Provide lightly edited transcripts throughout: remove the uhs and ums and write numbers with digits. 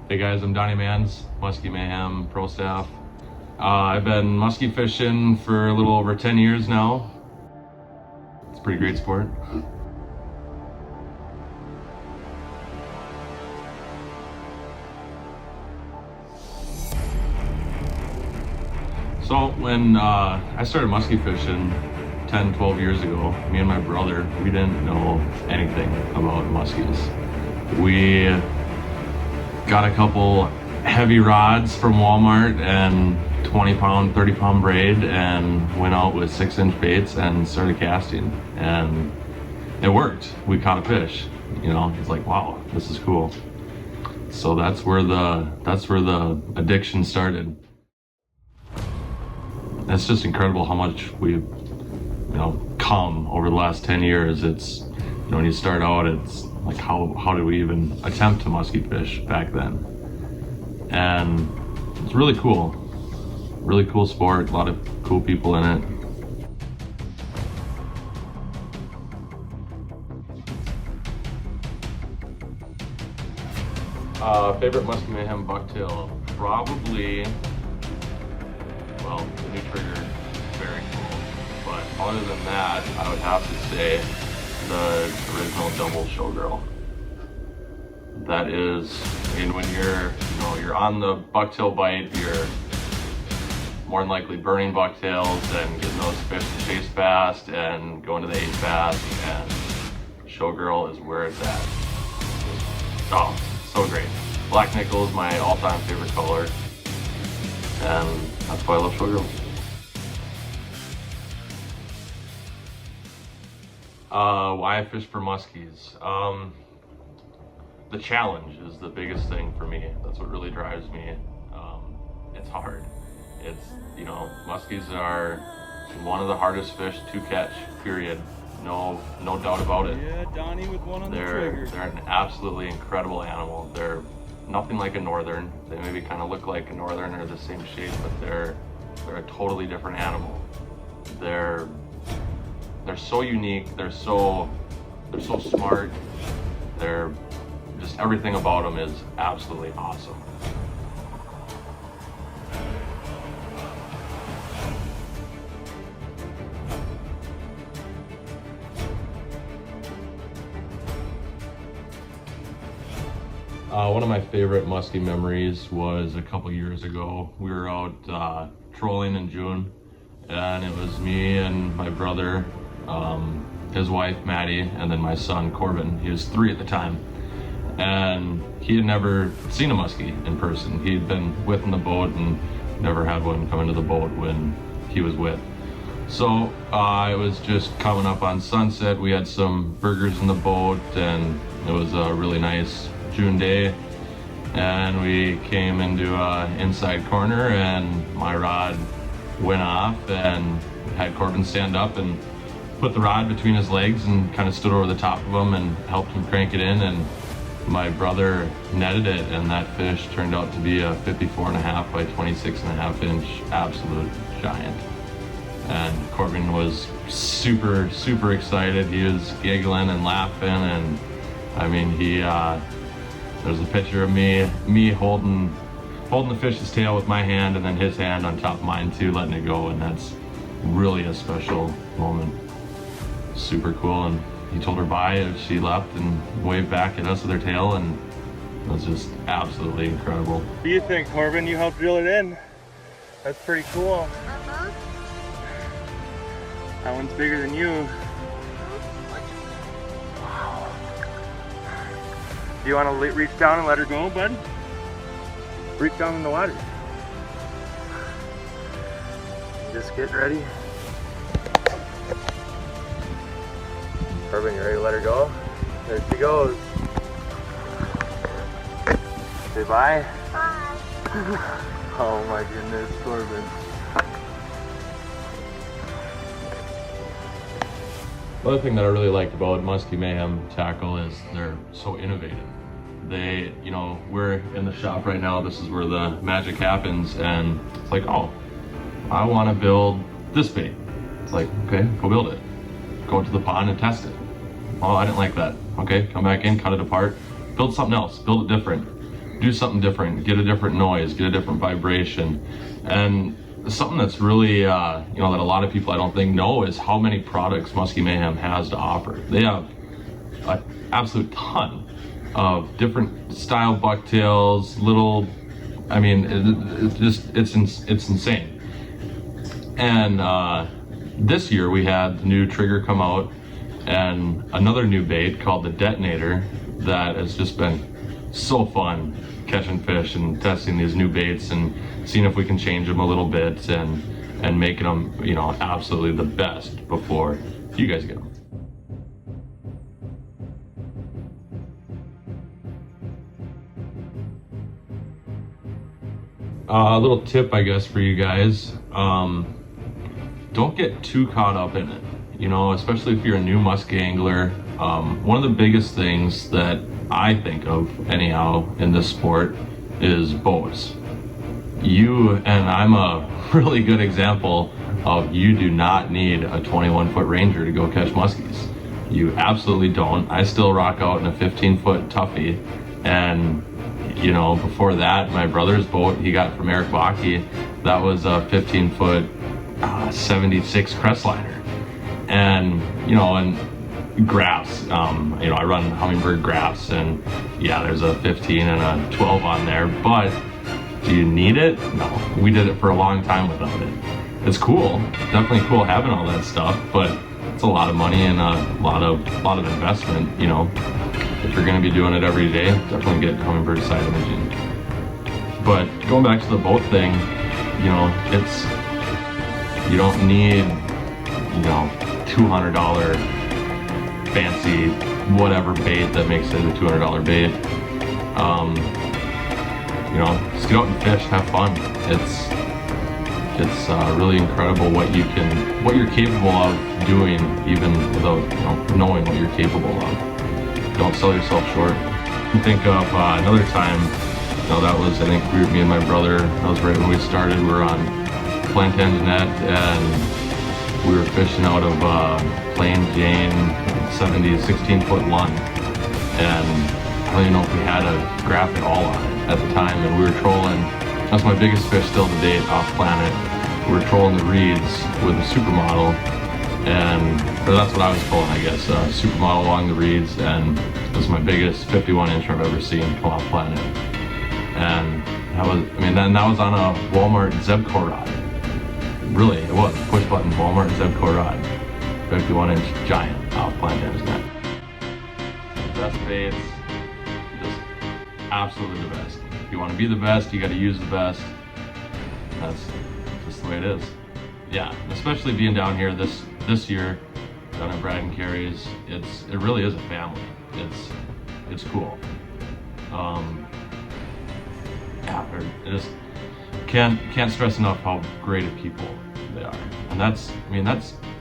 Hey guys, I'm Donnie Manz, Musky Mayhem Prostaff. I've been musky fishing for a little over 10 years now. It's a pretty great sport. So when I started musky fishing 10, 12 years ago, me and my brother, we didn't know anything about muskies. We got a couple heavy rods from Walmart and 20-pound, 30-pound braid and went out with 6-inch baits and started casting, and it worked. We caught a fish. You know, it's like, wow, this is cool. So that's where the addiction started. It's just incredible how much we've, come over the last 10 years. It's, when you start out, it's like, how did we even attempt to musky fish back then? And it's really cool sport, a lot of cool people in it. Favorite Musky Mayhem bucktail, probably, well, the new trigger is very cool, but other than that, I would have to say the original double showgirl. That is, when you're on the bucktail bite, you're more than likely burning bucktails and getting those fish to chase fast and going to the 8 fast, and showgirl is where it's at. Oh, so great. Black nickel is my all-time favorite color, and that's why I love showgirls. Why I fish for muskies? The challenge is the biggest thing for me. That's what really drives me. It's hard. It's, muskies are one of the hardest fish to catch, period. No doubt about it. Yeah, Donnie with one on the trigger. They're an absolutely incredible animal. They're nothing like a northern. They maybe kind of look like a northern or the same shape, but they're a totally different animal. They're so unique. They're so smart. They're just, everything about them is absolutely awesome. One of my favorite musky memories was a couple years ago. We were out trolling in June, and it was me and my brother, his wife Maddie, and then my son Corbin. He was 3 at the time, and he had never seen a muskie in person. He'd been with in the boat and never had one come into the boat when he was with. So it was just coming up on sunset. We had some burgers in the boat, and it was a really nice June day, and we came into an inside corner, and my rod went off, and had Corbin stand up and put the rod between his legs and kind of stood over the top of him and helped him crank it in, and my brother netted it, and that fish turned out to be a 54.5 by 26.5 inch absolute giant. And Corbin was super excited. He was giggling and laughing, and I mean, there's a picture of me holding the fish's tail with my hand, and then his hand on top of mine too, letting it go, and that's really a special moment. Super cool. And he told her bye as she left and waved back at us with her tail, and it was just absolutely incredible. What do you think, Corbin? You helped reel it in. That's pretty cool. That one's bigger than you. Do you want to reach down and let her go, bud? Reach down in the water. Just get ready. Corbin, you ready to let her go? There she goes. Say bye. Bye. Oh my goodness, Corbin. The other thing that I really liked about Musky Mayhem Tackle is they're so innovative. They, we're in the shop right now. This is where the magic happens, and it's like, oh, I want to build this bait. It's like, okay, go build it. Go to the pond and test it. Oh, I didn't like that. Okay, come back in, cut it apart, build something else, build it different. do something different, get a different noise, get a different vibration. And something that's really, you know, that a lot of people I don't think know is how many products Musky Mayhem has to offer. They have an absolute ton of different style bucktails, little, I mean, it's insane. And this year we had the new trigger come out and another new bait called the Detonator that has just been so fun catching fish and testing these new baits and seeing if we can change them a little bit and making them, you know, absolutely the best before you guys get them. A little tip, I guess, for you guys. Don't get too caught up in it, you know, especially if you're a new musky angler. One of the biggest things that I think of, anyhow, in this sport is bows. And I'm a really good example of, you do not need a 21-foot Ranger to go catch muskies. You absolutely don't. I still rock out in a 15-foot Tuffy, and you know, before that, my brother's boat he got from Eric Bakke, that was a 15-foot 76 Crestliner. And you know, and graphs, you know, I run Humminbird graphs, and yeah, there's a 15 and a 12 on there, but do you need it? No. We did it for a long time without it. It's cool, definitely cool having all that stuff, but it's a lot of money and a lot of investment, you know. If you're going to be doing it every day, definitely get Humminbird side imaging. But going back to the boat thing, you know, you don't need, you know, $200 fancy whatever bait that makes it a $200 bait. You know, just get out and fish, have fun. It's really incredible what you're capable of doing, even without, you know, knowing what you're capable of. Don't sell yourself short. I think of another time, you know, that was, I think me and my brother, that was right when we started. We were on Plantagenet and we were fishing out of Plain Jane 16-foot Lund. And I don't even know if we had a graph at all on it at the time. And we were trolling, that's my biggest fish still to date off planet. We were trolling the reeds with a supermodel. Or that's what I was trolling, I guess, supermodel along the reeds, and it was my biggest 51-inch I've ever seen come off planet. And that was, I mean, then that was on a Walmart Zebco rod. Really, it was push button Walmart Zebco rod, 51-inch giant off Plantagenet. The best baits, just absolutely the best. If you want to be the best, you got to use the best. That's just the way it is. Yeah, especially being down here this year, down at Brad and Carey's, it really is a family. It's cool. Yeah, I just can't stress enough how great of people they are, and that's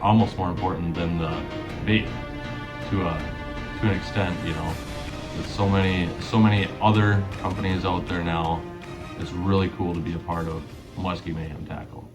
almost more important than the bait to an extent. You know, there's so many other companies out there now. It's really cool to be a part of Musky Mayhem Tackle.